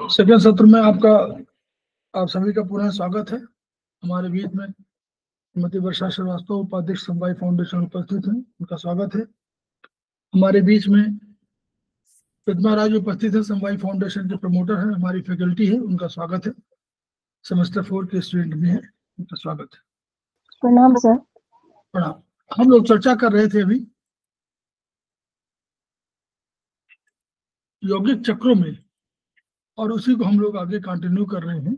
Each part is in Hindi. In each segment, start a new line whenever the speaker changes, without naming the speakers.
सेकंड सत्र में आप सभी का पुनः स्वागत है। हमारे बीच में श्रीमती वर्षा श्रीवास्तव उपाध्यक्ष समवाय फाउंडेशन उपस्थित हैं, उनका स्वागत है। हमारे बीच में पद्मा राज उपस्थित है, समवाय फाउंडेशन के प्रमोटर है, हमारी फैकल्टी है, उनका स्वागत है। सेमेस्टर 4 के स्टूडेंट भी है, उनका स्वागत है।
प्रणाम सर।
प्रणाम। हम लोग चर्चा कर रहे थे अभी यौगिक चक्रों में, और उसी को हम लोग आगे कंटिन्यू कर रहे हैं।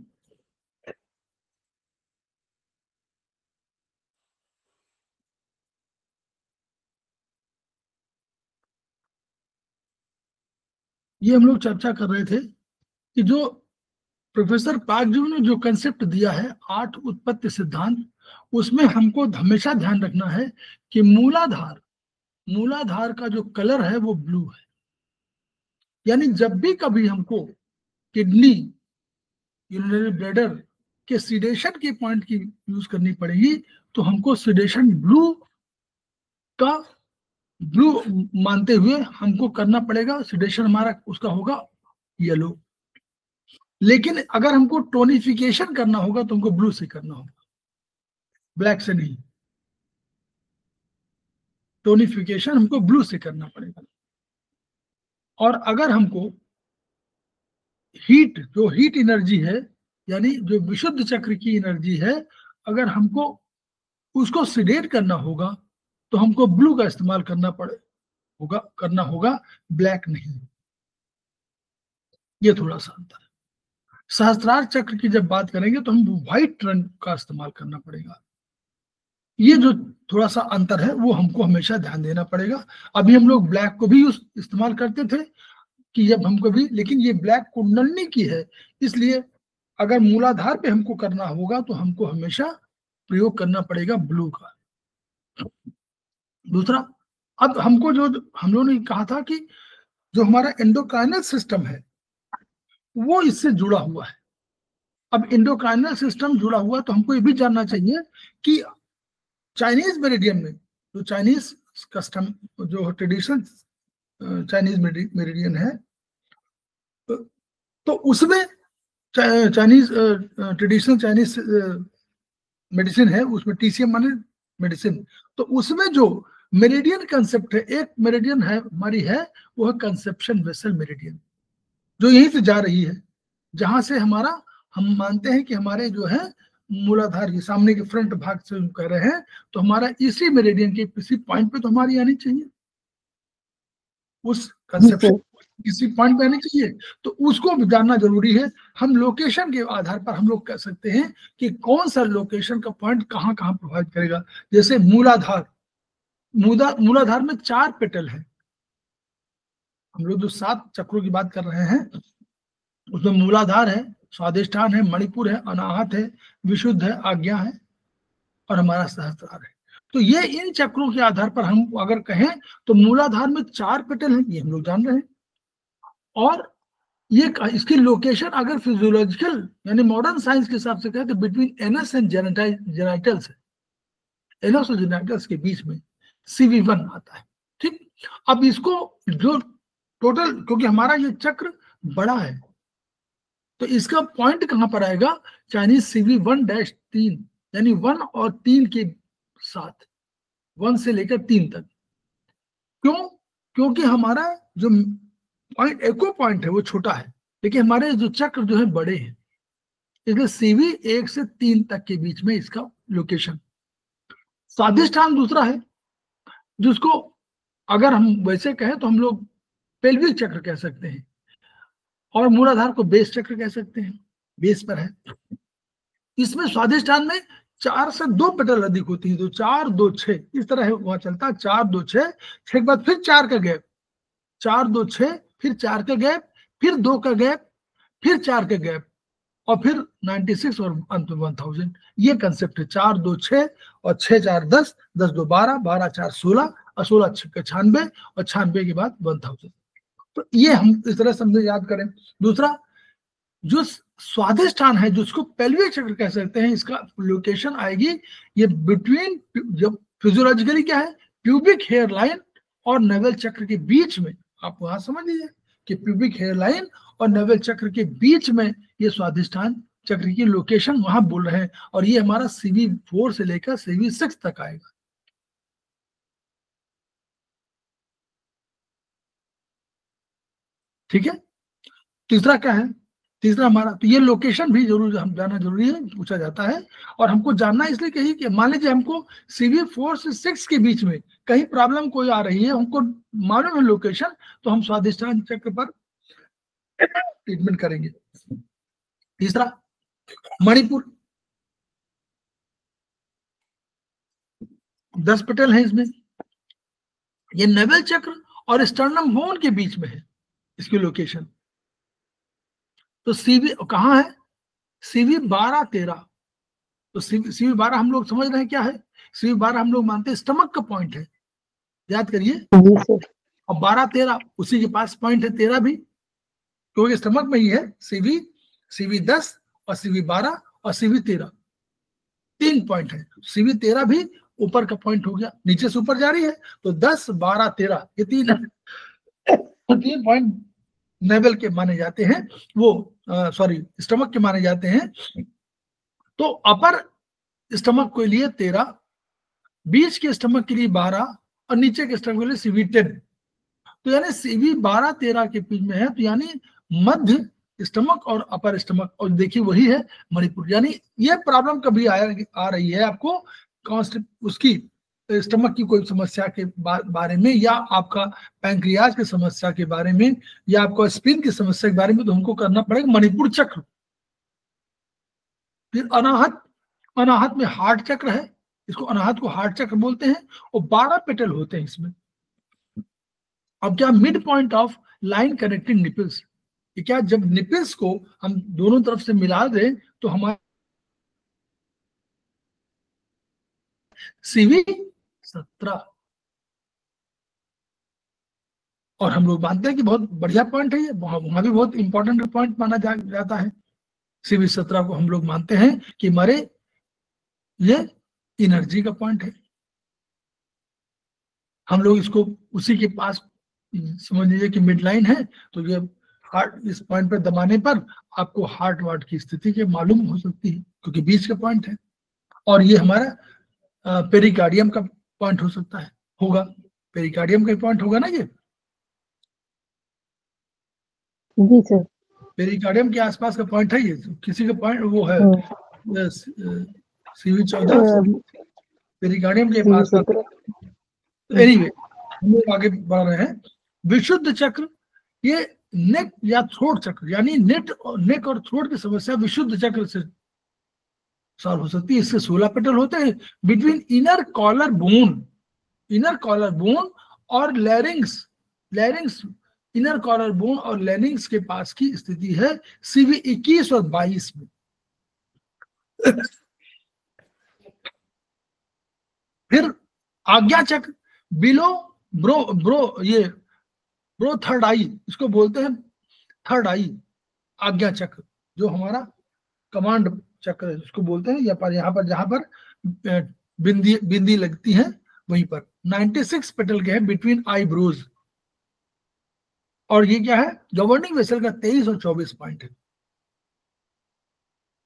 ये हम लोग चर्चा कर रहे थे कि जो प्रोफेसर पाकजू ने जो कंसेप्ट दिया है 8 उत्पत्ति सिद्धांत, उसमें हमको हमेशा ध्यान रखना है कि मूलाधार का जो कलर है वो ब्लू है। यानी जब भी कभी हमको किडनी, यूरिनरी ब्लैडर के सिडेशन के पॉइंट की यूज करनी पड़ेगी, तो हमको सिडेशन ब्लू मानते हुए हमको करना पड़ेगा। सिडेशन हमारा उसका होगा येलो। लेकिन अगर हमको टोनिफिकेशन करना होगा तो हमको ब्लू से करना होगा, ब्लैक से नहीं। टोनिफिकेशन हमको ब्लू से करना पड़ेगा। और अगर हमको जो हीट एनर्जी है, यानी जो विशुद्ध चक्र की एनर्जी है, अगर हमको उसको सिडेट करना होगा तो हमको ब्लू का इस्तेमाल करना होगा, ब्लैक नहीं। ये थोड़ा सा अंतर है। सहस्त्रार चक्र की जब बात करेंगे तो हम व्हाइट रंग का इस्तेमाल करना पड़ेगा। ये जो थोड़ा सा अंतर है वो हमको हमेशा ध्यान देना पड़ेगा। अभी हम लोग ब्लैक को भी इस्तेमाल करते थे कि जब हमको भी, लेकिन ये ब्लैक कुंडलनी की है, इसलिए अगर मूलाधार पे हमको करना होगा तो हमको हमेशा प्रयोग करना पड़ेगा ब्लू का। दूसरा, अब हमको जो हम लोगों ने कहा था कि जो हमारा एंडोक्राइनल सिस्टम है वो इससे जुड़ा हुआ है। अब एंडोक्राइनल सिस्टम जुड़ा हुआ तो हमको ये भी जानना चाहिए कि चाइनीज मेरिडियन में, जो चाइनीज कस्टम, जो ट्रेडिशनल चाइनीज मेरिडियन है, तो उसमें चाइनीज ट्रेडिशनल चाइनीज मेडिसिन है, उसमें टीसीएम माने मेडिसिन। तो उसमें जो मेरिडियन कंसेप्ट है, एक मेरिडियन है हमारी है, वो है कंसेप्शन वेसल मेरिडियन, जो यहीं से जा रही है, जहां से हमारा, हम मानते हैं कि हमारे जो है मूलाधार, ये सामने के फ्रंट भाग से हम कह रहे हैं, तो हमारा इसी मेरिडियन के किसी पॉइंट पे तो हमारी आनी चाहिए, उस कंसेप्शन किसी पॉइंट पे आनी चाहिए। तो उसको जानना जरूरी है। हम लोकेशन के आधार पर हम लोग कह सकते हैं कि कौन सा लोकेशन का पॉइंट कहाँ कहाँ प्रोवाइड करेगा। जैसे मूलाधार में 4 पेटल है। हम लोग जो 7 चक्रों की बात कर रहे हैं उसमें मूलाधार है, स्वादिष्ठान है, मणिपुर है, अनाहत है, विशुद्ध है, आज्ञा है, और हमारा सहस्त्रार है। तो ये इन चक्रों के आधार पर हम अगर कहें तो मूलाधार में 4 पेटल हैं, ये हम लोग जान रहे हैं। और ये इसकी लोकेशन अगर फिजियोलॉजिकल यानी मॉडर्न साइंस के हिसाब से कहें तो बिटवीन एनस एंड जेनाइटल्स है। एनस और जेनाइटल्स के बीच में CV1 आता है। ठीक, अब इसको जो टोटल, क्योंकि हमारा ये चक्र बड़ा है, तो इसका पॉइंट कहां पर आएगा? चाइनीज CV1-3, यानी 1 और 3 के साथ, 1 से लेकर 3 तक। क्यों? क्योंकि हमारा जो पॉइंट, एको पॉइंट है, वो छोटा है, लेकिन हमारे जो चक्र जो है बड़े हैं, इसलिए CV 1 से 3 तक के बीच में इसका लोकेशन। स्वादिष्ठान दूसरा है, जिसको अगर हम वैसे कहें तो हम लोग पेल्विक चक्र कह सकते हैं, और मूलाधार को बेस चक्र कह सकते हैं, बेस पर है। इसमें स्वादिष्ठान में 4 से 2 पेटल अधिक होती है, तो 4 2 6 इस तरह है, वहां चलता है 4 2 6 के बाद फिर 4 का गैप, 4 2 6, फिर 4 का गैप, फिर 2 का गैप, फिर 4 का गैप, और फिर 96 और अंत में 1000। ये कंसेप्ट है। 4 2 6 और 6 4 10, 10 2 12, 12 4 16, और 16 6 96, और 96 के बाद 1000। तो ये हम इस तरह समझे, याद करें। दूसरा, जो स्वादिष्ठान है, जिसको पेल्विक चक्र कह सकते हैं, इसका लोकेशन आएगी ये बिटवीन, जब फिजियोलॉजिकली क्या है, प्यूबिक हेयर लाइन और नवल चक्र के बीच में। आप वहां समझ लीजिए कि प्यूबिक हेयरलाइन और नेवल चक्र के बीच में ये स्वादिष्ठान चक्र की लोकेशन वहां बोल रहे हैं, और ये हमारा CV4 से लेकर CV6 तक आएगा। ठीक है, तीसरा क्या है, तीसरा हमारा, तो ये लोकेशन भी जरूर हम जाना जरूरी है, पूछा जाता है। और हमको जानना इसलिए कहीं कि मान लीजिए हमको CV4 से 6 के बीच में कहीं प्रॉब्लम कोई आ रही है, हमको मालूम है लोकेशन, तो हम स्वादिष्ठान चक्र पर ट्रीटमेंट करेंगे। तीसरा मणिपुर, 10 पेटल है इसमें, ये नेवल चक्र और स्टर्नम बोन के बीच में है इसकी लोकेशन। तो CV कहाँ है, CV12 13, तो CV12 हम लोग समझ रहे हैं क्या है, CV12 हम लोग मानते हैं स्टमक का पॉइंट है, याद करिए। और 12 13 उसी के पास पॉइंट है, 13 भी, क्योंकि स्टमक में ही है। CV10 और CV12 और CV13 3 पॉइंट है। CV13 भी ऊपर का पॉइंट हो गया, नीचे से ऊपर जा रही है, तो 10 12 13 ये 3 पॉइंट नेवल के माने जाते हैं, वो सॉरी स्टमक के माने जाते हैं। तो अपर स्टमक के लिए 13, बीच के स्टमक के लिए 12 और नीचे के स्टमक के लिए CV10। तो यानी CV12 13 के बीच में है, तो यानी मध्य स्टमक और अपर स्टमक, और देखिए वही है मणिपुर। यानी ये प्रॉब्लम कभी आ रही है आपको उसकी स्टमक की कोई समस्या के बारे में, या आपका पैंक्रियाज की समस्या के बारे में, या आपका स्पिन की समस्या के बारे में, तो हमको करना पड़ेगा मणिपुर चक्र। फिर अनाहत, अनाहत में हार्ट चक्र है, इसको अनाहत को हार्ट चक्र बोलते हैं, और 12 पेटल होते हैं इसमें। अब क्या, mid point of line connecting nipples, कि क्या जब निपल्स को हम दोनों तरफ से मिला दें तो हमारा CV17, और हम लोग मानते हैं कि बहुत बढ़िया पॉइंट है ये, वहां भी बहुत इंपॉर्टेंट पॉइंट माना जाता है। CV17 को हम लोग मानते हैं कि हमारे ये एनर्जी का पॉइंट है। हम लोग इसको उसी के पास समझ लीजिए कि मिड लाइन है, तो ये हार्ट, इस पॉइंट पर दबाने पर आपको हार्ट वार्ट की स्थिति के मालूम हो सकती है, क्योंकि बीच का पॉइंट है। और ये हमारा पेरिकार्डियम का पॉइंट हो सकता है, होगा, पेरिकार्डियम का पॉइंट होगा ना ये।
जी सर,
पेरिकार्डियम के आसपास का पॉइंट है ये, किसी का पॉइंट वो है CV14 पेरिकार्डियम के पास। एनीवे हम लोग आगे बढ़ रहे हैं। विशुद्ध चक्र, ये नेक या थ्रोट चक्र, यानी नेक और थ्रोट की समस्या विशुद्ध चक्र से सॉल्व हो सकती है। इससे 16 पेटल होते हैं बिटवीन इनर कॉलर बोन और लैरिंग्स इनर कॉलर बोन और लैरिंग्स के पास की स्थिति है CV21 और 22 में। फिर आज्ञा चक्र बिलो ब्रो थर्ड आई, इसको बोलते हैं थर्ड आई आज्ञा चक्र, जो हमारा कमांड चक्र है उसको बोलते हैं। यहाँ पर जहां पर बिंदी लगती है वहीं पर 96 पेटल के हैं बिटवीन आईब्रोज। और ये क्या है, गवर्निंग वेसल का 23 और 24 पॉइंट है।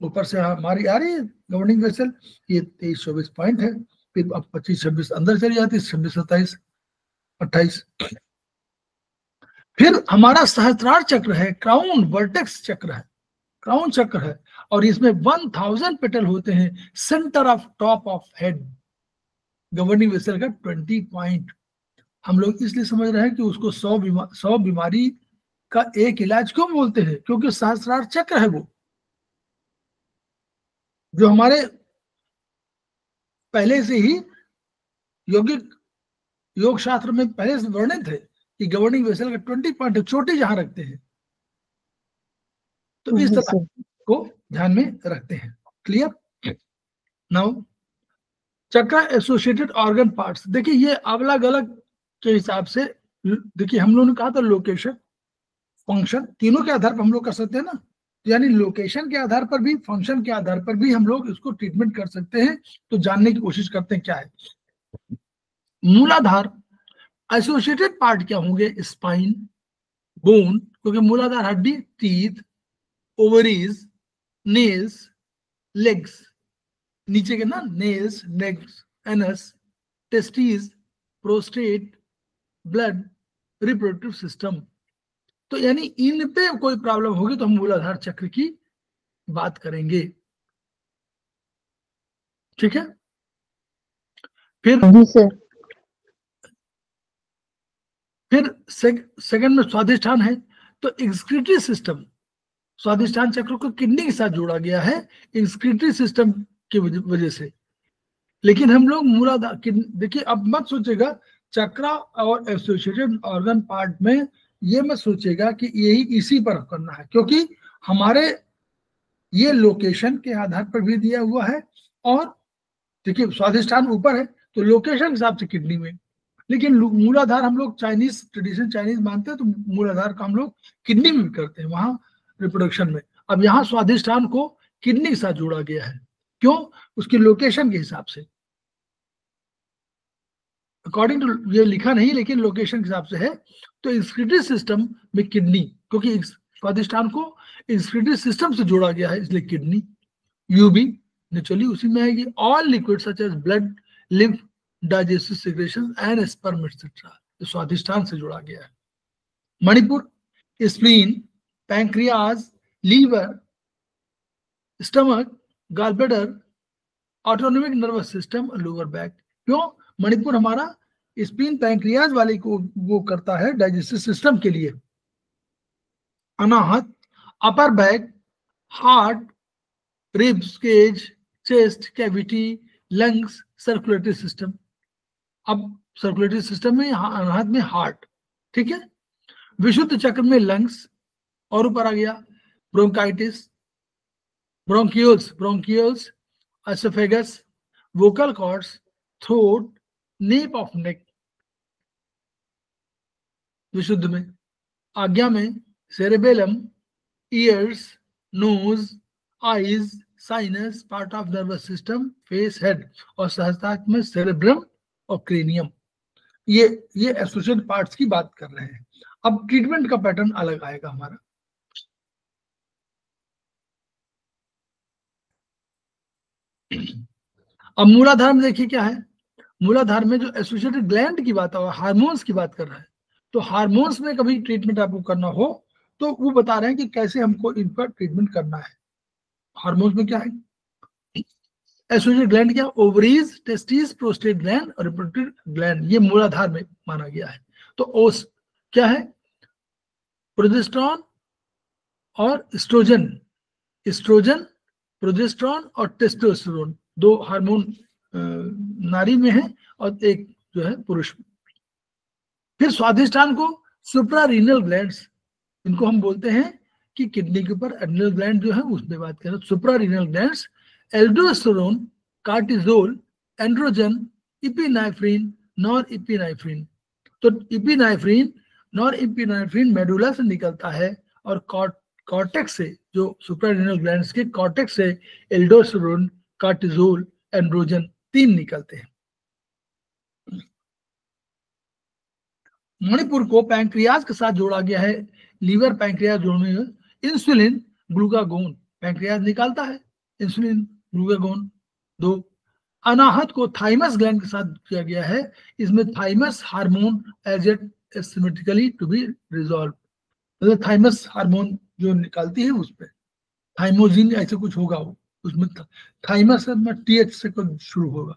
ऊपर से हमारी आ रही है गवर्निंग वेसल, ये 23-24 पॉइंट है। फिर अब 25-26 अंदर चली जाती है, 26-27-28। फिर हमारा सहस्त्रार चक्र है, क्राउन वर्टेक्स चक्र है, क्राउन चक्र है, और इसमें 1000 पेटल होते हैं centre of top of head. Governing vessel का 20 पॉइंट। हम लोग इसलिए समझ रहे हैं कि उसको 100 बीमारी का एक इलाज क्यों बोलते हैं, क्योंकि सहस्त्रार चक्र है वो, जो हमारे पहले से ही यौगिक योग शास्त्र में पहले से वर्णित है कि गवर्निंग वेसल का 20 पॉइंट है, चोटी जहां रखते हैं। तो इस तरह को ध्यान में रखते हैं। क्लियर। नाउ चक्र एसोसिएटेड ऑर्गन पार्ट्स, देखिए ये अलग अलग के हिसाब से, देखिए हम लोगों ने कहा था लोकेशन फंक्शन तीनों के आधार पर हम लोग कर सकते हैं ना, यानी लोकेशन के आधार पर भी फंक्शन के आधार पर भी हम लोग इसको ट्रीटमेंट कर सकते हैं। तो जानने की कोशिश करते हैं क्या है। मूलाधार एसोसिएटेड पार्ट क्या होंगे, स्पाइन, बोन, क्योंकि मूलाधार हड्डी, टीथ, ओवरीज, नेल्स, लेग्स, नीचे के ना nails, legs, anus, testes, prostate, blood, reproductive system. तो यानी इन पे कोई प्रॉब्लम होगी तो हम मूलाधार चक्र की बात करेंगे। ठीक है, फिर
जी सर।
फिर सेकंड में स्वादिष्ठान है, तो एक्सक्रीटरी सिस्टम, स्वादिष्ठान चक्र को किडनी के साथ जोड़ा गया है एक्सक्रीटरी सिस्टम की वजह से। लेकिन हम लोग मूलाधार, देखिए अब मत सोचेगा चक्रा और एसोसिएटेड ऑर्गन पार्ट में ये मत सोचेगा कि यही इसी पर करना है, क्योंकि हमारे ये लोकेशन के आधार पर भी दिया हुआ है, और देखिए स्वादिष्ठान ऊपर है तो लोकेशन के हिसाब से किडनी में, लेकिन मूलाधार हम लोग चाइनीज ट्रेडिशन चाइनीज मानते हैं तो मूलाधार का हम लोग किडनी में भी करते हैं, वहां रिप्रोडक्शन में। अब यहाँ स्वादिष्ठान को किडनी के साथ जोड़ा गया है, क्यों? उसकी लोकेशन के हिसाब से, अकॉर्डिंग टू ये लिखा नहीं लेकिन लोकेशन के हिसाब से है। तो एक्सक्रीटरी सिस्टम में किडनी, क्योंकि स्वादिष्ठान को एक्सक्रीटरी सिस्टम से जोड़ा गया है इसलिए किडनी। यूबी नेचुरली उसी में आएगी। All liquid such as blood, lymph, digestive secretion and sperm etcetera, Swadhisthana से जोड़ा गया है। Manipura, spleen, pancreas, liver, stomach, gallbladder, autonomic nervous system, lower back. क्यों? मणिपुर हमारा स्प्लीन पैंक्रियाज वाले को वो करता है डाइजेस्टिव सिस्टम के लिए। Anahata, upper back, heart, ribs, cage, chest cavity, lungs, circulatory system. अब सर्कुलेटरी सिस्टम में अनाहत में हार्ट, ठीक है। विशुद्ध चक्र में लंग्स, और ऊपर आ गया bronchitis, bronchioles, oesophagus, vocal cords, throat, nape of neck विशुद्ध में। आज्ञा में cerebellum, ears, nose, eyes, sinus, part of nervous system, face, head, और सहस्त्रार्थ में सेरेब्रम और क्रेनियम। ये एसोसिएटेड पार्ट्स की बात कर रहे हैं। अब ट्रीटमेंट का पैटर्न अलग आएगा हमारा। अब मूलाधार में देखिए क्या है। मूलाधार में जो एसोसिएटेड ग्लैंड की बात है, हार्मोन्स की बात कर रहा है, तो हार्मोन्स में कभी ट्रीटमेंट आपको करना हो तो वो बता रहे हैं कि कैसे हमको इन पर ट्रीटमेंट करना है। हार्मोन्स में क्या है? एसोसिएटेड ग्लैंड क्या? ओवरीज, टेस्टिस, प्रोस्टेट ग्लैंड और रिप्रोडक्टिव ग्लैंड, ये मूलाधार में माना गया है। तो ओस क्या है? प्रोजेस्टेरॉन और एस्ट्रोजन, प्रोजेस्टेरॉन और टेस्टोस्टेरोन, दो हार्मोन नारी में है और एक जो है पुरुष में। फिर स्वादिष्ठान को सुप्रारीनल ग्लैंड्स, इनको हम बोलते हैं कि किडनी के ऊपर एड्रिनल ग्लैंड जो है उसमें बात करें, suprarenal glands, aldosterone, cortisol, androgen, epinephrine, norepinephrine. तो इपिनेफ्रिन, नॉरएपिनेफ्रिन मेडुला से निकलता है और कॉर्टेक्स से, जो सुप्रारीनल ग्लैंड्स के कॉर्टेक्स से एल्डोस्टेरोन, कार्टिजोल, एंड्रोजन, तीन निकलते हैं। मणिपुर को पैंक्रियाज के साथ जोड़ा गया है, लीवर पैंक्रियाज जोड़ने में। इंसुलिन, ग्लूकागोन, पैंक्रियाज निकालता है इंसुलिन, ग्लूकागोन, दो। अनाहत को थाइमस ग्लैंड के साथ किया गया है, इसमें thymus hormone agent symmetrically to be resolve, मतलब थाइमस हार्मोन जो निकालती है उस पर थाइमोजिन ऐसे कुछ होगा, वो उसमें थाइमस में टीएच से कुछ शुरू होगा।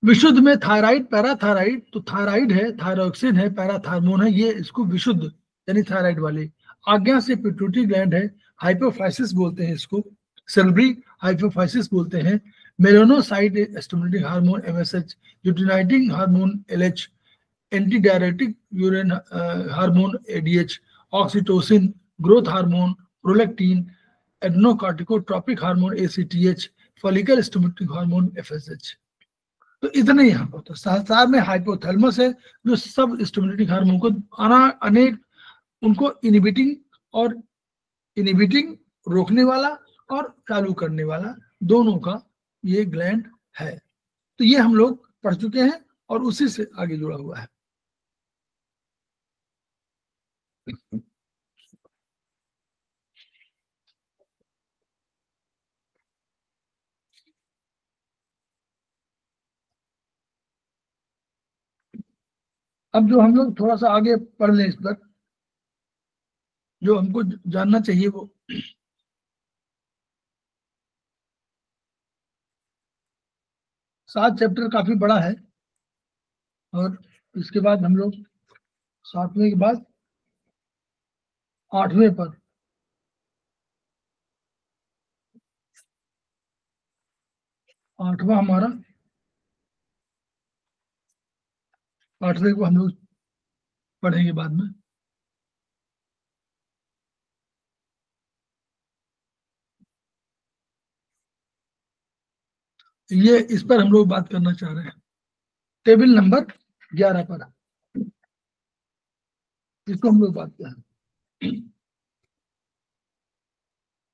विशुद्ध में थायराइड, पैराथायराइड, तो थायराइड है, थायरोक्सिन है, पैराथार्मोन है, ये इसको विशुद्ध यानी थायराइड वाले। आज्ञा से पिट्यूटरी ग्लैंड है, हाइपोफाइसिस बोलते हैं इसको, सेरेब्री हाइपोफाइसिस बोलते हैं। Melanocyte stimulating hormone MSH, luteinizing hormone LH, anti diuretic urine hormone ADH, oxytocin, growth hormone, prolactin, adrenocorticotropic hormone ACTH, follicle stimulating hormone FSH. तो इतने यहाँ पर तो सहस्त्रार में हाइपोथैलेमस है जो सब स्टिमुलेटिंग हार्मोन को अनेक उनको इनिबिटिंग रोकने वाला और चालू करने वाला दोनों का ये ग्लैंड है। तो ये हम लोग पढ़ चुके हैं और उसी से आगे जुड़ा हुआ है। अब जो हम लोग थोड़ा सा आगे पढ़ लें इस पर, जो हमको जानना चाहिए वो, सात चैप्टर काफी बड़ा है, और इसके बाद हम लोग सातवें के बाद आठवें पर, आठवां हमारा, आठवें को हम लोग पढ़ेंगे बाद में। ये इस पर हम लोग बात करना चाह रहे हैं, टेबल नंबर 11 पर, इसको हम लोग बात करें।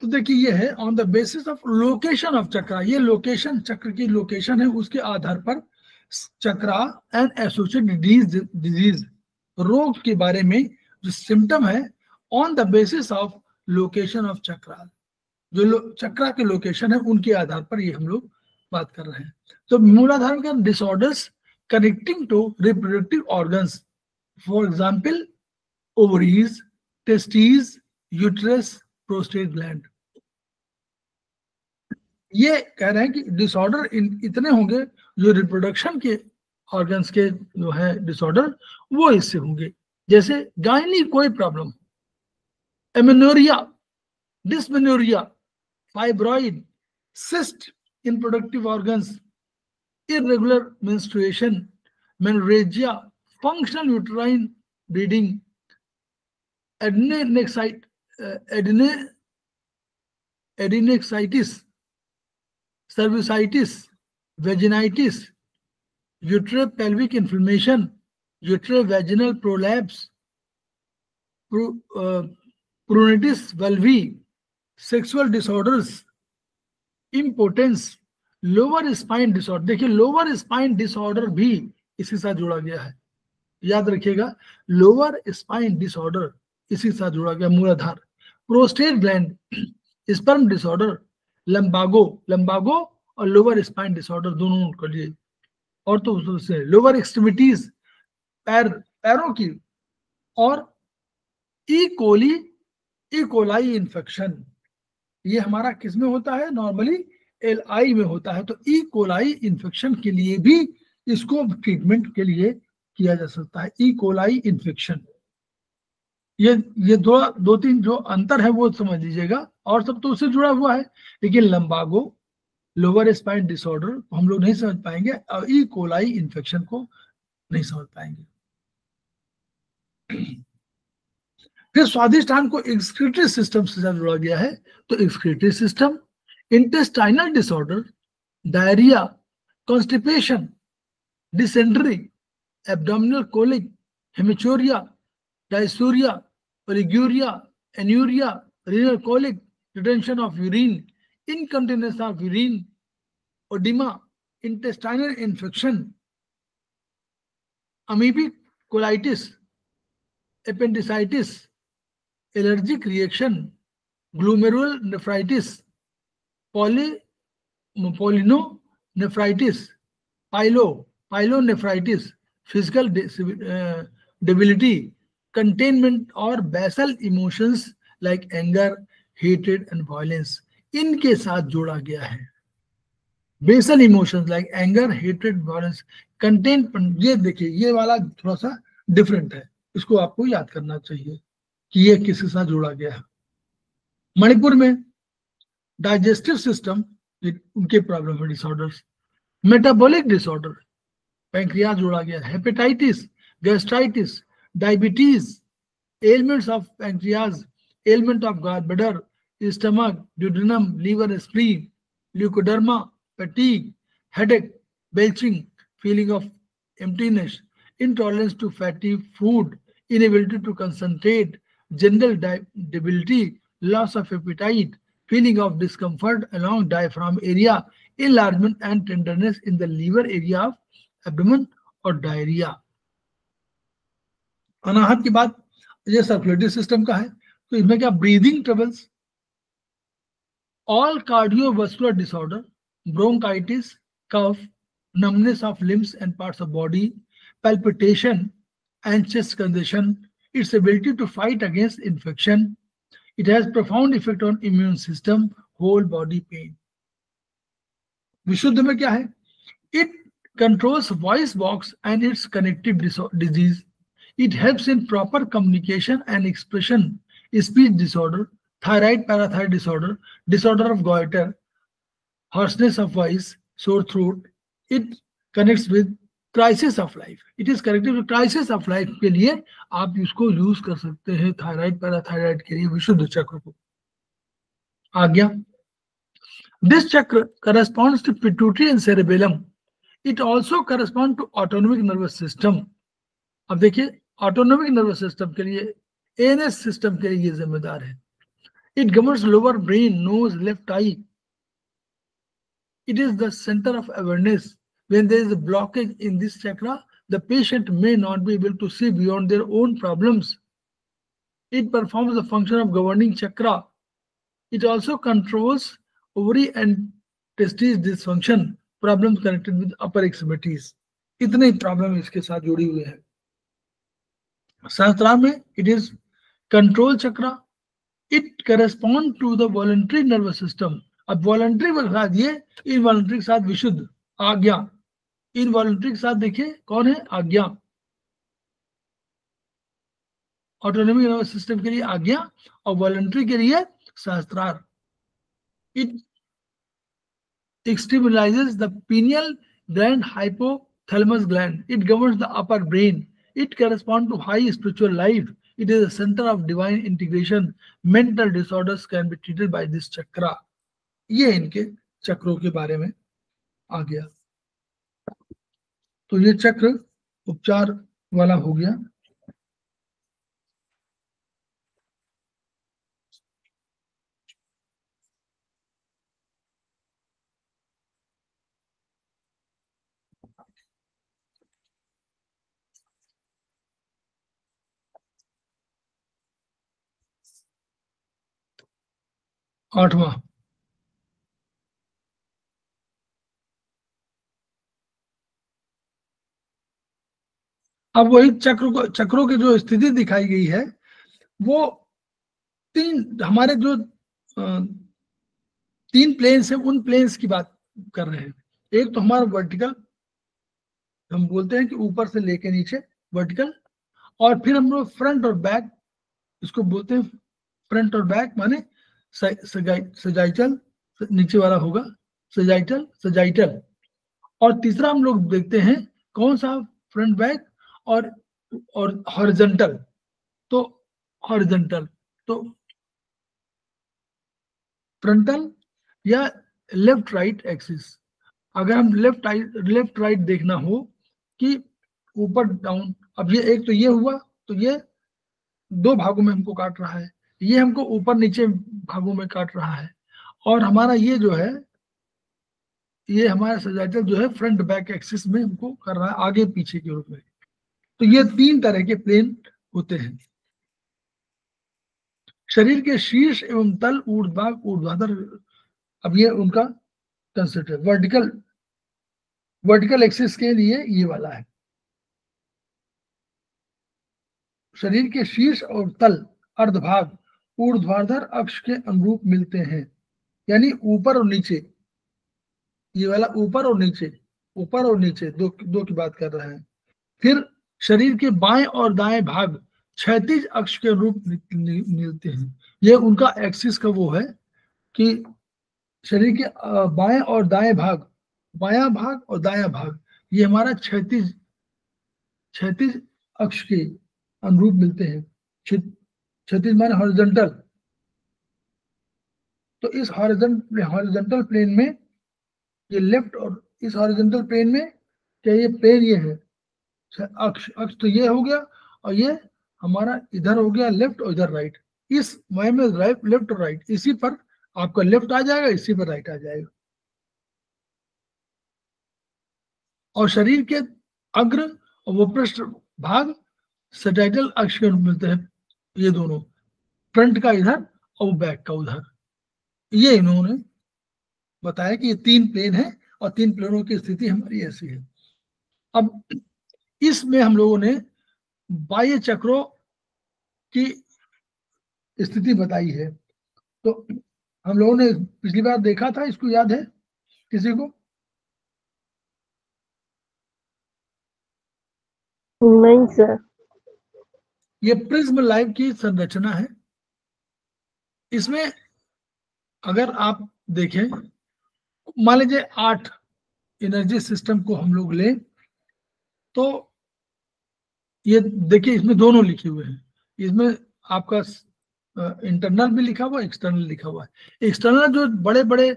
तो देखिए ये है on the basis of location of chakra, ये लोकेशन, चक्र की लोकेशन है, उसके आधार पर चक्रा एंड एसोसिएटेड डिजीज, रोग के बारे में जो सिम्टम है, on the basis of location of chakra, जो चक्रा के लोकेशन है उनके आधार पर ये हम लोग बात कर रहे हैं। तो मूलाधार का disorders connecting to reproductive organs, for example ovaries, testes, uterus, prostate gland. ये कह रहे हैं कि डिसऑर्डर इतने होंगे जो रिप्रोडक्शन के ऑर्गन्स के जो है डिसऑर्डर वो इससे होंगे, जैसे गायनी कोई problem, amenorrhoea, dysmenorrhoea, fibroid, cyst in productive organs, irregular menstruation, menorrhagia, functional uterine bleeding, adnexitis, cervicitis, vaginitis, uteropelvic inflammation, uterovaginal prolapse, pruritus vulvi, sexual disorders, importance, lower spine disorder. देखिए लोअर स्पाइन डिसऑर्डर भी इसी साथ जुड़ा गया है, याद रखिएगा, लोअर स्पाइन डिसऑर्डर इसी साथ जुड़ा गया, मूलाधार। प्रोस्टेट ग्लैंड, स्पर्म डिसऑर्डर, लंबागो, लंबागो और लोअर स्पाइन डिसऑर्डर दोनों नोट कर लिए। और तो उससे लोअर एक्सट्रीमिटीज, पैरों की, और ई कोलाई इन्फेक्शन, ये हमारा किस में होता है, नॉर्मली एलआई में होता है। तो ई कोलाई इन्फेक्शन के लिए भी इसको ट्रीटमेंट के लिए किया जा सकता है, ई कोलाई इन्फेक्शन। ये दो तीन जो अंतर है वो समझ लीजिएगा, और सब तो उससे जुड़ा हुआ है, लेकिन लंबागो, लोअर स्पाइन डिसऑर्डर हम लोग नहीं समझ पाएंगे, और ई कोलाई इन्फेक्शन को नहीं समझ पाएंगे। फिर स्वादिष्टान को एक्सक्रीटरी सिस्टम से जुड़ा गया है, तो excretory system, intestinal disorder, diarrhoea, constipation, dysentery, abdominal colic, haematuria, dysuria, oliguria, anuria, renal colic, retention of urine, incontinence of urine, oedema, intestinal infection, amoebic colitis, appendicitis, allergic reaction, glomerular nephritis, pyelonephritis, pyelonephritis, physical debility, containment और बेसल इमोशंस लाइक एंगर, हेटेड एंड वायलेंस, इनके साथ जोड़ा गया है। बेसल इमोशंस लाइक एंगर, हेटेड, वायलेंस, कंटेनमेंट, ये देखिए ये वाला थोड़ा सा डिफरेंट है, इसको आपको याद करना चाहिए कि ये किसके साथ जोड़ा गया है। मणिपुर में डाइजेस्टिव सिस्टम, उनके प्रॉब्लम है, डिसऑर्डर्स, मेटाबॉलिक डिसऑर्डर, पैंक्रियाज जोड़ा गया, hepatitis, gastritis, diabetes, elements of pancreas, element of gallbladder, stomach, duodenum, liver, spleen, leucoderma, fatigue, headache, belching, feeling of emptiness, intolerance to fatty food, inability to concentrate, general debility, loss of appetite, feeling of discomfort along diaphragm area, enlargement and tenderness in the liver area of abdomen और डायरिया। अनाहत की बात, ये सर्कुलेटरी सिस्टम का है। तो इसमें क्या, breathing troubles, all cardiovascular disorder, bronchitis, cough, numbness of limbs and parts of body, palpitation and chest congestion, its ability to fight against infection. It has profound effect on immune system, whole body pain. विशुद्ध में क्या है? It controls voice box and its connective disease. It helps in proper communication and expression, speech disorder, thyroid parathyroid disorder, disorder of goiter, hoarseness of voice, sore throat. It connects with crisis of life. It is connected with crisis of life के लिए आप इसको यूज कर सकते हैं थायराइड पैराथायराइड के लिए विशुद्ध चक्र को। आ गया। This chakra corresponds to pituitary and cerebellum. It also corresponds to autonomic nervous system. अब देखिए ऑटोनोमिक नर्वस सिस्टम के लिए, एएनएस सिस्टम के लिए ये जिम्मेदार है। It governs lower brain, nose, left eye. It is the center of awareness. When there is a blockage in this chakra, the patient may not be able to see beyond their own problems. It performs the function of governing chakra. It also controls ovary and testes dysfunction, problems connected with upper extremities. इतने प्रॉब्लम इसके साथ जुड़ी हुई है। सहस्त्रार में it is control chakra. It corresponds to the voluntary nervous system. अब वॉलंटरी के साथ ये, इनवॉलंटरी के साथ विशुद्ध, आज्ञा। इनवॉलंटरी के साथ देखिए कौन है, आज्ञा। ऑटोनॉमिक नर्वस सिस्टम के लिए आज्ञा और वॉलंटरी के लिए सहस्त्रार। It stimulates the pineal gland, hypothalamus gland. It governs the upper brain. It corresponds to high spiritual life. It is a center of divine integration. Mental disorders can be treated by this chakra. ये इनके चक्रों के बारे में आ गया। तो ये चक्र उपचार वाला हो गया। आठवां, अब वही चक्रों की जो स्थिति दिखाई गई है वो तीन, हमारे जो तीन प्लेन्स हैं उन प्लेन्स की बात कर रहे हैं। एक तो हमारा वर्टिकल, हम बोलते हैं कि ऊपर से लेके नीचे वर्टिकल, और फिर हम लोग फ्रंट और बैक, इसको बोलते हैं फ्रंट और बैक, माने सजाइटल, नीचे वाला होगा सजाइटल, सजाइटल। और तीसरा हम लोग देखते हैं कौन सा, फ्रंट बैक और हॉरिजॉन्टल। तो हॉरिजॉन्टल तो फ्रंटल या लेफ्ट राइट एक्सिस। अगर हम लेफ्ट राइट देखना हो कि ऊपर डाउन, अब ये एक तो ये हुआ, तो ये दो भागों में हमको काट रहा है, ये हमको ऊपर नीचे भागों में काट रहा है, और हमारा ये जो है, ये हमारा सजाइटल जो है फ्रंट बैक एक्सिस में हमको कर रहा है, आगे पीछे के रूप में। तो ये तीन तरह के प्लेन होते हैं। शरीर के शीर्ष एवं तल, ऊर्ध्वाधर, ऊर्ध्वाधर, अब ये उनका कंसेप्ट है। वर्टिकल एक्सिस के लिए ये वाला है, शरीर के शीर्ष और तल अर्धभाग ऊर्ध्वाधर अक्ष के अनुरूप मिलते हैं, यानी ऊपर और नीचे, ये वाला ऊपर और नीचे, ऊपर और नीचे दो की बात कर रहे हैं। फिर शरीर के बाएं और दाएं भाग क्षैतिज अक्ष के रूप मिलते हैं। ये उनका एक्सिस का वो है कि शरीर के बाएं और दाएं भाग, बायां भाग और दायां भाग, ये हमारा क्षैतिज अक्ष के अनुरूप मिलते हैं। क्षैतिज माने हॉरिजॉन्टल। तो इस हॉरिजॉन्टल प्लेन में ये लेफ्ट, और इस हॉरिजॉन्टल प्लेन में क्या, ये प्लेन ये है अक्ष तो ये हो गया, और ये हमारा इधर हो गया लेफ्ट और इधर राइट। इस वे में लेफ्ट और राइट, इसी पर आपका लेफ्ट आ जाएगा, इसी पर राइट आ जाएगा। और शरीर के अग्र और वो पृष्ठ भाग सजाइटल अक्ष के रूप मिलते हैं। ये दोनों, फ्रंट का इधर और बैक का उधर, ये इन्होंने बताया कि ये 3 प्लेन है और 3 प्लेनों की स्थिति हमारी ऐसी है। अब इसमें हम लोगों ने बाह्य चक्रों की स्थिति बताई है। तो हम लोगों ने पिछली बार देखा था, इसको याद है किसी को?
नहीं सर।
ये प्रिज्म लाइव की संरचना है। इसमें अगर आप देखें, मान लीजिए 8 एनर्जी सिस्टम को हम लोग लें, तो ये देखिए इसमें दोनों लिखे हुए हैं। इसमें आपका इंटरनल भी लिखा हुआ है, एक्सटर्नल लिखा हुआ है। एक्सटर्नल जो बड़े बड़े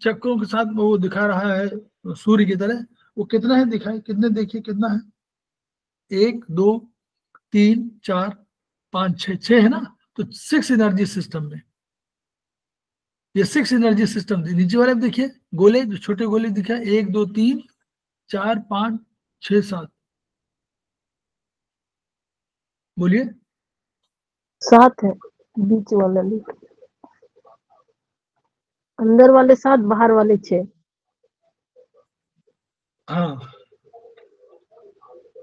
चक्रों के साथ वो दिखा रहा है सूर्य की तरह, वो कितना है दिखाए, कितने देखिए कितना है, 1 2 3 4 5 6, 6 है ना। तो 6 एनर्जी सिस्टम में, ये 6 एनर्जी सिस्टम नीचे वाले देखिए गोले, जो छोटे गोले दिखा 1 2 3 4 5 6 7, बोलिए।
7 है, बीच वाला लिख, अंदर वाले 7, बाहर वाले 6।
हाँ,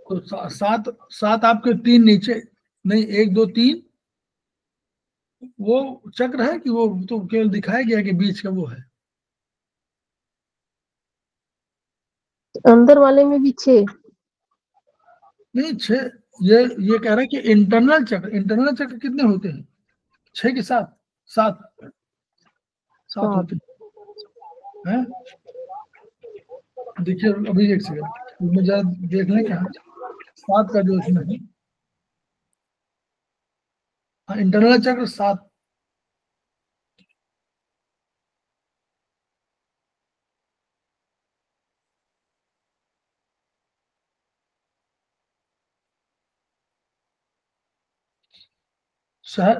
तो 7 7 आपके 3 नीचे, नहीं 1 2 3, वो चक्र है कि वो तो केवल दिखाया गया कि बीच का वो है।
अंदर वाले में भी 6।
नहीं 6, ये कह रहा है कि इंटरनल चक्र, इंटरनल चक्र कितने होते हैं, 6 के 7, 7 7
7।
होते हैं। देखिए अभी एक सेकंड, इसमें जरा देख लें क्या 7 का जो इसमें है। हाँ, इंटरनल चक्र 7,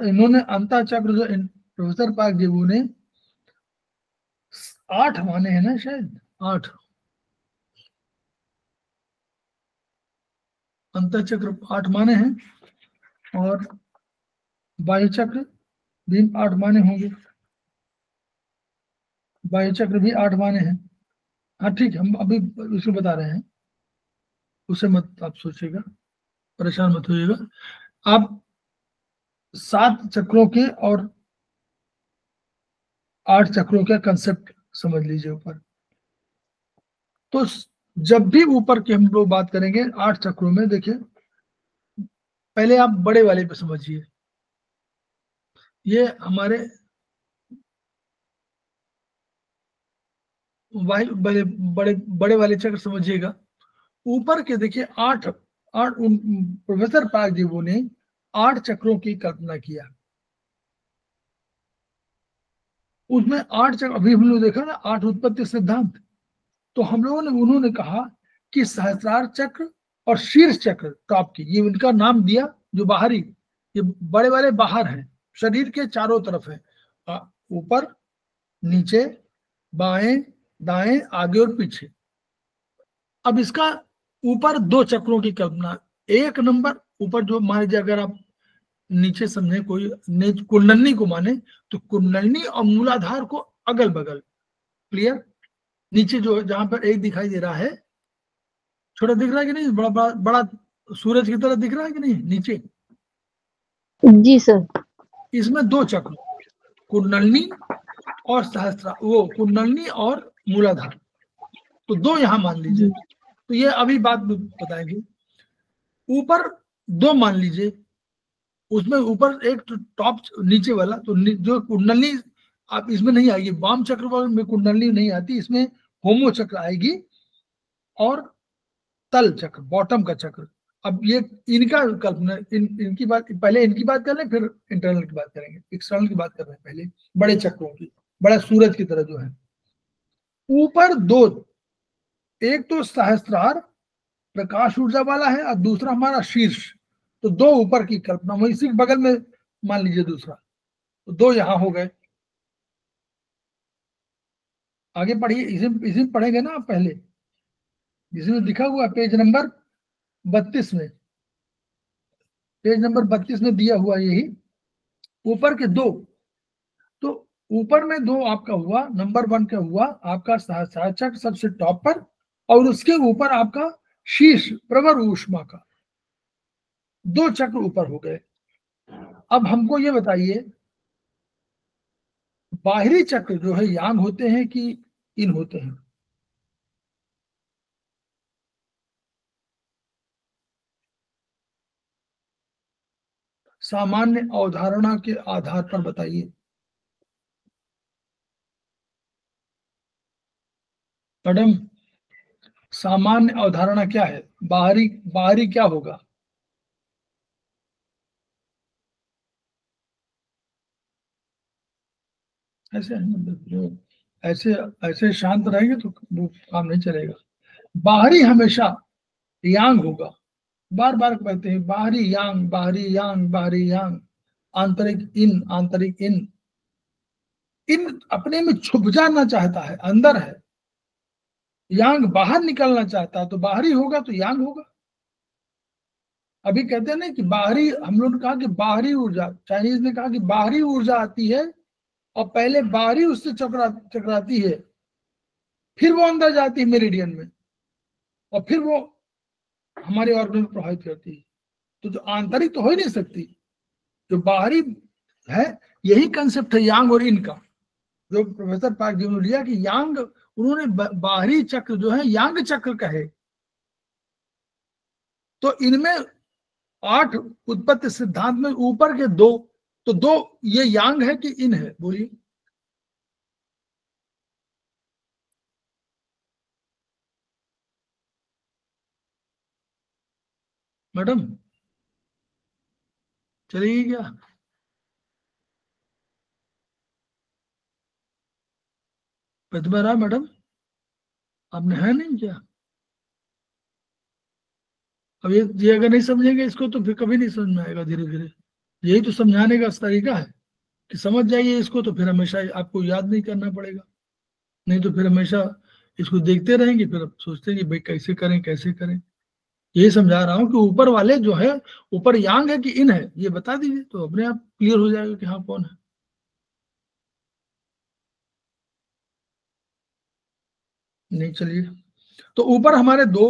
इन्होंने अंतः चक्र जो प्रोफेसर पार्क जी ने 8 माने हैं ना, शायद 8 अंतः चक्र 8 माने हैं, और बाह्य चक्र भी 8 माने होंगे, बाह्य चक्र भी 8 माने हैं। हाँ ठीक है, हम अभी उसको बता रहे हैं, उसे मत आप सोचिएगा, परेशान मत होइएगा। आप 7 चक्रों के और 8 चक्रों का कंसेप्ट समझ लीजिए ऊपर। तो जब भी ऊपर की हम लोग बात करेंगे 8 चक्रों में, देखिए पहले आप बड़े वाले पे समझिए, ये हमारे बड़े बड़े बड़े वाले चक्र समझिएगा। ऊपर के देखिए 8 8 प्रोफेसर पार्क जी ने 8 चक्रों की कल्पना किया। उसमें 8 चक्र, अभी हम लोग देखा ना 8 उत्पत्ति सिद्धांत, तो हम लोगों ने, उन्होंने कहा कि सहस्रार चक्र और शीर्ष चक्र टॉप की, ये उनका नाम दिया, जो बाहरी, ये बड़े वाले बाहर हैं, शरीर के चारों तरफ है, ऊपर नीचे बाएं दाएं आगे और पीछे। अब इसका ऊपर 2 चक्रों की कल्पना, एक नंबर ऊपर, जो मान लीजिए अगर आप नीचे समझे, कोई कुंडलनी को माने, तो कुंडलनी और मूलाधार को अगल बगल, क्लियर, नीचे जो जहां पर एक दिखाई दे रहा है, छोटा दिख रहा है कि नहीं, बड़ा बड़ा बड़ा सूरज की तरह दिख रहा है कि नहीं नीचे,
जी सर।
इसमें 2 चक्र, कुंडलनी और सहस्त्र, वो कुंडलनी और मूलाधार, तो 2 यहां मान लीजिए। तो ये अभी बात बताएंगे। ऊपर 2 मान लीजिए, उसमें ऊपर एक टॉप नीचे वाला, तो जो कुंडलनी आप इसमें नहीं आएगी, वाम चक्र में कुंडलनी नहीं आती, इसमें होमो चक्र आएगी और तल चक्र, बॉटम का चक्र। अब ये इनका कल्पना, इनकी बात, पहले इनकी बात कर लें फिर इंटरनल की बात करेंगे, एक्सटर्नल की बात कर रहे हैं पहले, बड़े चक्रों की, बड़ा सूरज की तरह जो है। ऊपर 2, एक तो सहस्त्रार प्रकाश ऊर्जा वाला है और दूसरा हमारा शीर्ष, तो 2 ऊपर की कल्पना, वही इसी के बगल में मान लीजिए दूसरा, तो 2 यहां हो गए। आगे पढ़िए, इसी पढ़ेंगे ना आप पहले, जिसमें लिखा हुआ पेज नंबर 32 में, पेज नंबर 32 में दिया हुआ यही, ऊपर के दो, तो ऊपर में दो आपका हुआ, नंबर 1 का हुआ आपका सहस्रार चक्र सबसे टॉप पर, और उसके ऊपर आपका शीर्ष प्रवर ऊष्मा का, दो चक्र ऊपर हो गए। अब हमको ये बताइए, बाहरी चक्र जो है यांग होते हैं कि इन होते हैं? सामान्य अवधारणा के आधार पर बताइए मैडम, सामान्य अवधारणा क्या है? बाहरी बाहरी क्या होगा? ऐसे जो ऐसे ऐसे शांत रहेंगे तो वो काम नहीं चलेगा। बाहरी हमेशा यांग होगा, बार बार कहते हैं बाहरी यांग, बाहरी यांग, बाहरी यांग, आंतरिक इन, आंतरिक इन। इन अपने में छुप जाना चाहता है, अंदर है। यांग बाहर निकलना चाहता है तो बाहरी होगा, तो यांग होगा। अभी कहते हैं ना कि बाहरी, हम लोग ने कहा कि बाहरी ऊर्जा, चाइनीज ने कहा कि बाहरी ऊर्जा आती है और पहले बाहरी उससे चकराती है, फिर वो अंदर जाती है मेरिडियन में, और फिर वो हमारे ऑर्गन को प्रभावित करती है। तो जो आंतरिक तो हो ही नहीं सकती, जो बाहरी है, यही कंसेप्ट है यांग और इन का, जो प्रोफेसर पार्क जी ने लिया कि यांग, उन्होंने बाहरी चक्र जो है यांग चक्र कहे। तो इनमें 8 उत्पत्ति सिद्धांत में ऊपर के दो, तो दो ये यांग है कि इन है? बोलिए। मैडम चलेगी क्या? प्रतिभा राय मैडम, आपने है नहीं क्या? अब ये अगर नहीं समझेंगे इसको तो फिर कभी नहीं समझ में आएगा, धीरे धीरे। यही तो समझाने का तरीका है कि समझ जाइए इसको, तो फिर हमेशा आपको याद नहीं करना पड़ेगा। नहीं तो फिर हमेशा इसको देखते रहेंगे, फिर सोचते हैं कि भाई कैसे करें कैसे करें। यही समझा रहा हूँ कि ऊपर वाले जो है, ऊपर यांग है कि इन है, ये बता दीजिए तो अपने आप क्लियर हो जाएगा कि हाँ कौन है। नहीं, चलिए। तो ऊपर हमारे दो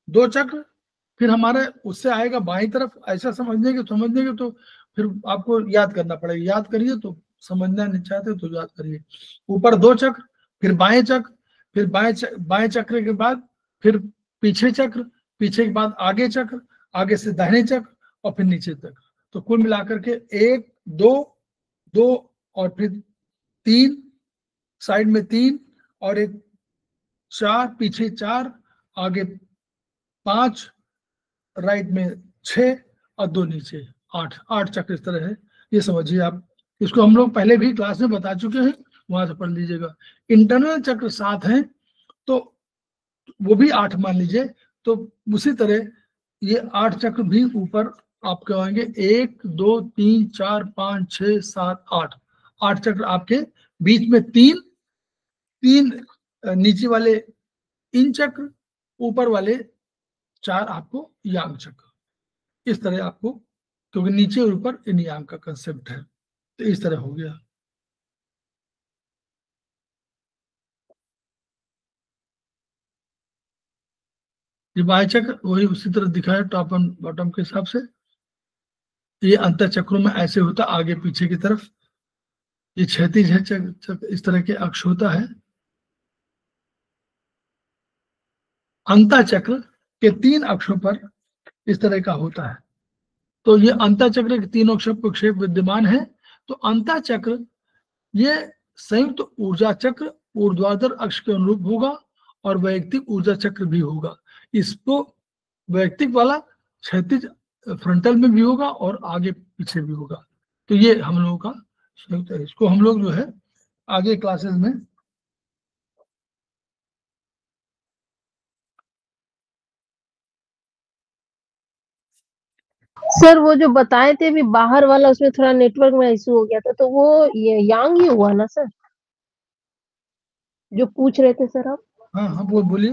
दो चक्र, फिर हमारे उससे आएगा बाई तरफ, ऐसा समझने के तो फिर आपको याद करना पड़ेगा। याद करिए तो, समझना नहीं चाहते तो याद करिए। ऊपर दो चक्र, फिर बाएं चक्र, फिर बाएं चक्र के बाद फिर पीछे चक्र, पीछे के बाद आगे चक्र, आगे से दाहिने चक्र, और फिर नीचे तक। तो कुल मिलाकर के 1 2 2 और फिर 3, साइड में 3 और एक 4, पीछे 4, आगे 5, राइट में 6 और 2 नीचे, 8 8 चक्र इस तरह है। ये समझिए आप, इसको हम लोग पहले भी क्लास में बता चुके हैं, वहां से पढ़ लीजिएगा। इंटरनल चक्र 7 हैं, तो वो भी 8 मान लीजिए। तो उसी तरह ये 8 चक्र भी ऊपर आपके आएंगे, 1 2 3 4 5 6 7 8, 8 चक्र आपके। बीच में 3 3 नीचे वाले इन चक्र, ऊपर वाले 4 आपको यांग चक्र। इस तरह आपको, क्योंकि नीचे और ऊपर इन यांग का कंसेप्ट है, तो इस तरह हो गया। ये बाह्य चक्र वही उसी तरह दिखा है, टॉप एंड बॉटम के हिसाब से। ये अंतर चक्रों में ऐसे होता आगे पीछे की तरफ, ये क्षैतिज है चक्र, इस तरह के अक्ष होता है। अंतर चक्र के 3 अक्षों पर इस तरह का होता है। तो ये अंतर चक्र के तीनों अक्षों पर क्षेप विद्यमान है। तो अंतर चक्र ये संयुक्त ऊर्जा चक्र ऊर्ध्वाधर अक्ष के अनुरूप होगा, और वैयक्तिक ऊर्जा चक्र भी होगा। इसको वैयक्तिक वाला क्षैतिज फ्रंटल में भी होगा और आगे पीछे भी होगा। तो ये हम लोगों का संयुक्त है। इसको हम लोग जो है आगे क्लासेस में
सर वो जो बताए थे अभी बाहर वाला, उसमें थोड़ा नेटवर्क में इशू हो गया था, तो वो ये यांग ही हुआ ना सर, जो पूछ रहे थे सर आप?
हाँ हाँ बोलिए,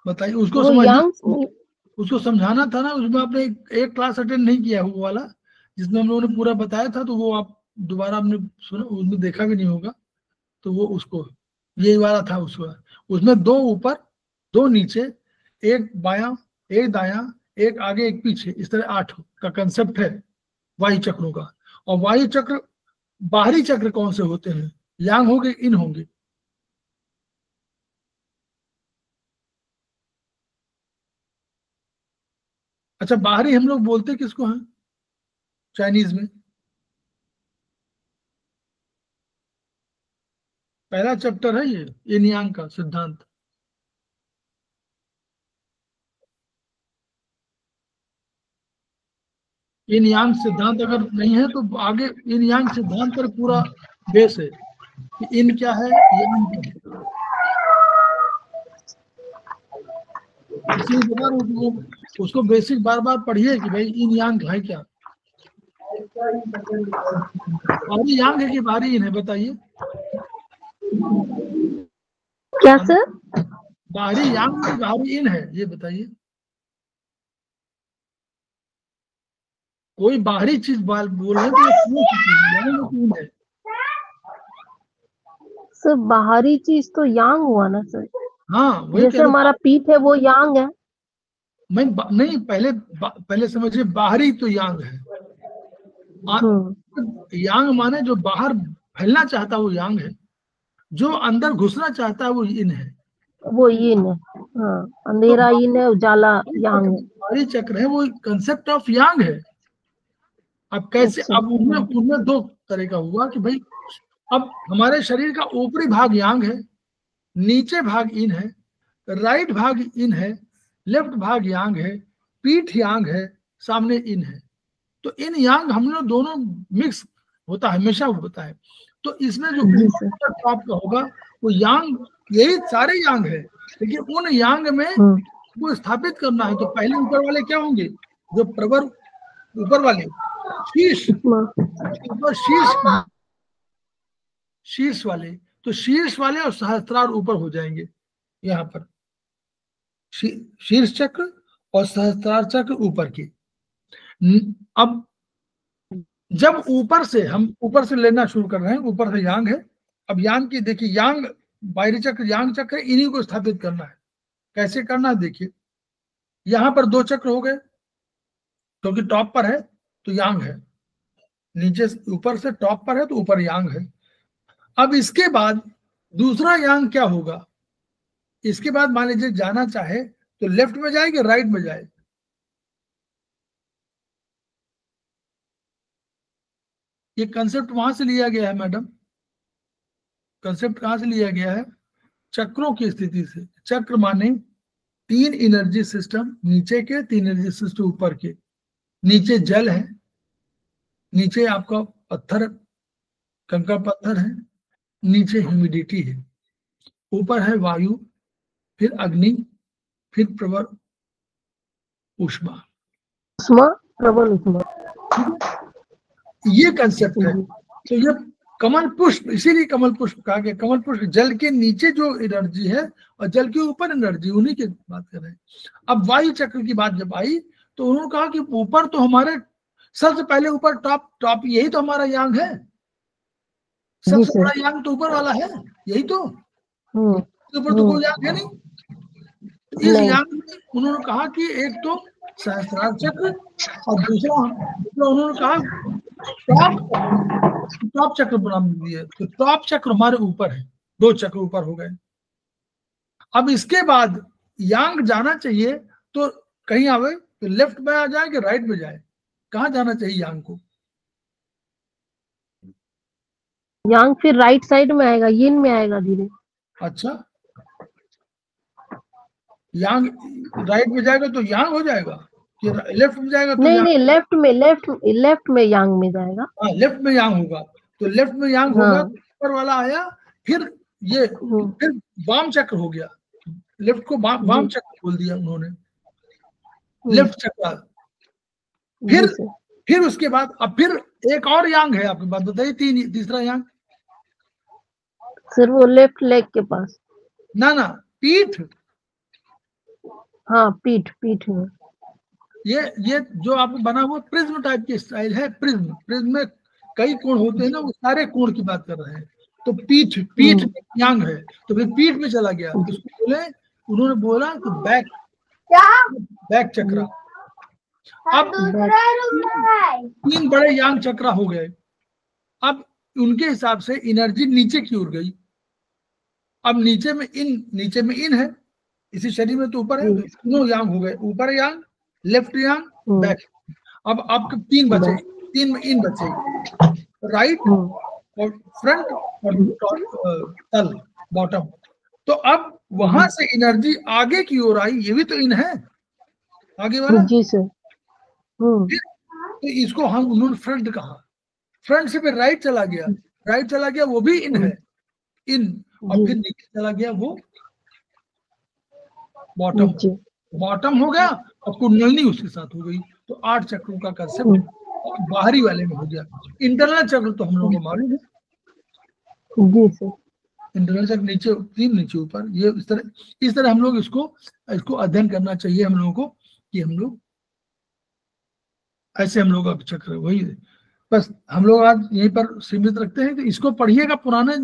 बताइए उसको
वो
समझना।
यांग
उसको समझाना था ना, उसमें आपने एक क्लास अटेंड नहीं किया वो वाला जिसमें हम लोगों ने पूरा बताया था, तो वो आप दोबारा आपने सुना, उसमें देखा भी नहीं होगा, तो वो उसको यही वाला था उसका। उसमें 2 ऊपर 2 नीचे, एक बायां एक दायां, एक आगे एक पीछे, इस तरह 8 का कंसेप्ट है वायु चक्रों का। और वायु चक्र, बाहरी चक्र कौन से होते हैं? यांग होंगे, इन होंगे? अच्छा, बाहरी हम लोग बोलते किसको हैं चाइनीज में? पहला चैप्टर है ये yin yang का सिद्धांत। yin yang सिद्धांत अगर नहीं है तो आगे yin yang सिद्धांत पर पूरा बेस है कि इन क्या है, yang क्या है। इसलिए बता रहा हूं कि वो उसको बेसिक बार बार पढ़िए कि भाई yin yang है क्या। बाहरी yang है कि बाहरी इन है, बताइए।
क्या सर?
बाहरी yang है कि बाहरी इन है, ये बताइए। कोई बाहरी चीज बोल रहे हैं तो वो yang है।
सर बाहरी चीज तो यांग हुआ ना सर।
हाँ वही कह
जैसे
रहा
हमारा पीठ है वो यांग है।
मैं नहीं, पहले समझिए, बाहरी तो यांग है। यांग माने जो बाहर फैलना चाहता है वो यांग है, जो अंदर घुसना चाहता है वो इन है।
वो यिन है। हाँ,
तो
अंधेरा यिन है, उजाला यांग है।
बाहरी चक्र है वो कंसेप्ट ऑफ यांग है। अब कैसे,
अच्छा।
अब उनमें उनमें 2 तरह का हुआ कि भाई अब हमारे शरीर का ऊपरी भाग यांग है, नीचे भाग इन है, राइट भाग इन है, लेफ्ट भाग यांग है, पीठ यांग है, सामने इन है। तो इन यांग हम लोग दोनों मिक्स होता है, हमेशा होता है। तो इसमें जो ऊपर टॉप का होगा वो यांग, यही सारे यांग है, लेकिन उन यांग में वो स्थापित करना है। तो पहले ऊपर वाले क्या होंगे? जो प्रवर ऊपर वाले शीर्ष, ऊपर शीर्ष वाले, तो शीर्ष वाले और सहस्त्रार ऊपर हो जाएंगे यहाँ पर। शीर्ष चक्र और सहस्त्रार चक्र ऊपर के। अब जब हम ऊपर से लेना शुरू कर रहे हैं, ऊपर से यांग है। अब यांग की देखिए, यांग बाहरी चक्र यांग चक्र, इन्हीं को स्थापित करना है। कैसे करना है देखिए, यहां पर 2 चक्र हो गए, क्योंकि टॉप पर है तो यांग है, नीचे ऊपर से टॉप पर है तो ऊपर यांग है। अब इसके बाद दूसरा यांग क्या होगा? इसके बाद मान लीजिए जाना चाहे तो लेफ्ट में जाए कि राइट में जाए? ये कंसेप्ट वहां से लिया गया है मैडम। कंसेप्ट कहां से लिया गया है? चक्रों की स्थिति से। चक्र माने 3 एनर्जी सिस्टम नीचे के, 3 एनर्जी सिस्टम ऊपर के। नीचे जल है, नीचे आपका पत्थर, कंकड़ पत्थर है, नीचे ह्यूमिडिटी है, ऊपर है वायु, फिर अग्नि, फिर प्रवर ऊष्मा।
प्रबल उष्मा,
ये कंसेप्ट है। तो ये कमल पुष्प, इसीलिए कमल पुष्प कहा गया। कमल पुष्प जल के नीचे जो एनर्जी है और जल के ऊपर एनर्जी, उन्हीं की बात कर रहे हैं। अब वायु चक्र की बात जब आई तो उन्होंने कहा कि ऊपर तो हमारे सबसे पहले ऊपर टॉप यही तो हमारा यांग है, सबसे बड़ा यांग तो ऊपर वाला है, यही तो। ऊपर तो कोई यांग है नहीं। इस यांग में उन्होंने कहा कि एक तो सहस्त्रार चक्र और दूसरा उन्होंने कहा टॉप चक्र नाम दिए। तो टॉप चक्र हमारे ऊपर है, 2 चक्र ऊपर हो गए। अब इसके बाद यांग जाना चाहिए तो कहीं आवे तो लेफ्ट में आ जाए कि राइट में जाए? कहाँ जाना चाहिए यांग को?
यांग फिर राइट साइड में आएगा, यिन में आएगा धीरे।
अच्छा, यांग राइट में जाएगा तो यांग हो जाएगा कि लेफ्ट में जाएगा तो
नहीं, लेफ्ट में यांग में जाएगा।
हाँ, लेफ्ट में यांग होगा। तो लेफ्ट में यांग होगा, ऊपर वाला आया, फिर ये फिर वाम चक्र हो गया। लेफ्ट को वाम चक्र बोल दिया उन्होंने, लेफ्ट चक्र। फिर उसके बाद अब फिर एक और यांग है, आपकी बात बताइए, तीसरा यांग।
सर वो लेफ्ट लेग के पास।
ना पीठ।
हाँ, पीठ में।
ये जो आपको बना हुआ प्रिज्म टाइप की स्टाइल है। प्रिज्म में कई कोण होते हैं ना, वो सारे कोण की बात कर रहे हैं। तो पीठ में यांग है, तो फिर पीठ में चला गया, इसको बोले, उन्होंने बोला कि बैक चक्रा। अब 3 बड़े यांग चक्रा हो गए। अब उनके हिसाब से एनर्जी नीचे की ओर गई। अब नीचे में इन है, इसी शरीर में तो ऊपर है, तीनों यांग हो गए, ऊपर यांग, लेफ्ट यांग, बैक। अब आपके 3 बचे, 3 में इन बचे, राइट और फ्रंट और तल बॉटम। तो अब वहां से एनर्जी आगे की ओर आई, ये भी तो इन है आगे वाला।
जी सर।
तो इसको हम उन्होंने फ्रंट कहा। फ्रंट से फिर राइट चला गया, वो भी इन है, इन। और फिर नीचे चला गया वो बॉटम हो गया, और कुंडलनी उसके साथ हो गई। तो 8 चक्रों का कंसेप्ट बाहरी वाले में हो गया। इंटरनल चक्र तो हम लोगों को मालूम है
जी सर।
इंटरनल चक्र नीचे 3 नीचे ऊपर, ये इस तरह हम लोग इसको अध्ययन करना चाहिए हम लोगों को, कि हम लोग ऐसे हम लोग का चक्र वही है। बस हम लोग आज यहीं पर सीमित रखते हैं। तो इसको पढ़िएगा, पुराने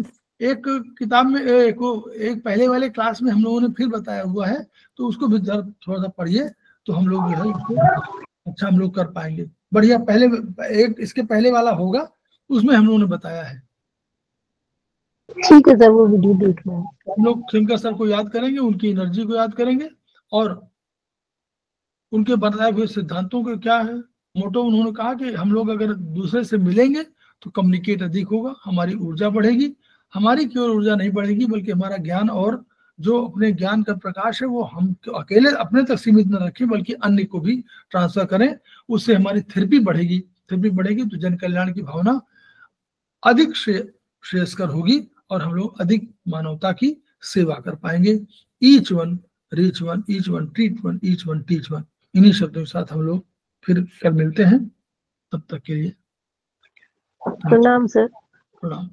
एक किताब में एक पहले वाले क्लास में हम लोगों ने फिर बताया हुआ है, तो उसको भी थोड़ा सा पढ़िए, तो हम लोग जो है अच्छा हम लोग कर पाएंगे बढ़िया। पहले एक इसके पहले वाला होगा, उसमें हम लोगों ने बताया है।
ठीक है सर, वो वीडियो देख रहे हैं।
हम लोग खिमकर सर को याद करेंगे, उनकी एनर्जी को याद करेंगे, और उनके बताए हुए सिद्धांतों को क्या है मोटो। उन्होंने कहा कि हम लोग अगर दूसरे से मिलेंगे तो कम्युनिकेट अधिक होगा, हमारी ऊर्जा बढ़ेगी। हमारी केवल ऊर्जा नहीं बढ़ेगी, बल्कि हमारा ज्ञान और जो अपने ज्ञान का प्रकाश है वो हम अकेले अपने तक सीमित न रखें, बल्कि अन्य को भी ट्रांसफर करें। उससे हमारी थेरेपी बढ़ेगी तो जन कल्याण की भावना अधिक श्रेयस्कर होगी, और हम लोग अधिक मानवता की सेवा कर पाएंगे। Each one reach one, each one treat one, each one teach one. इन्हीं शब्दों के साथ हम लोग फिर कल मिलते हैं। तब तक के लिए
प्रणाम सर।
प्रणाम।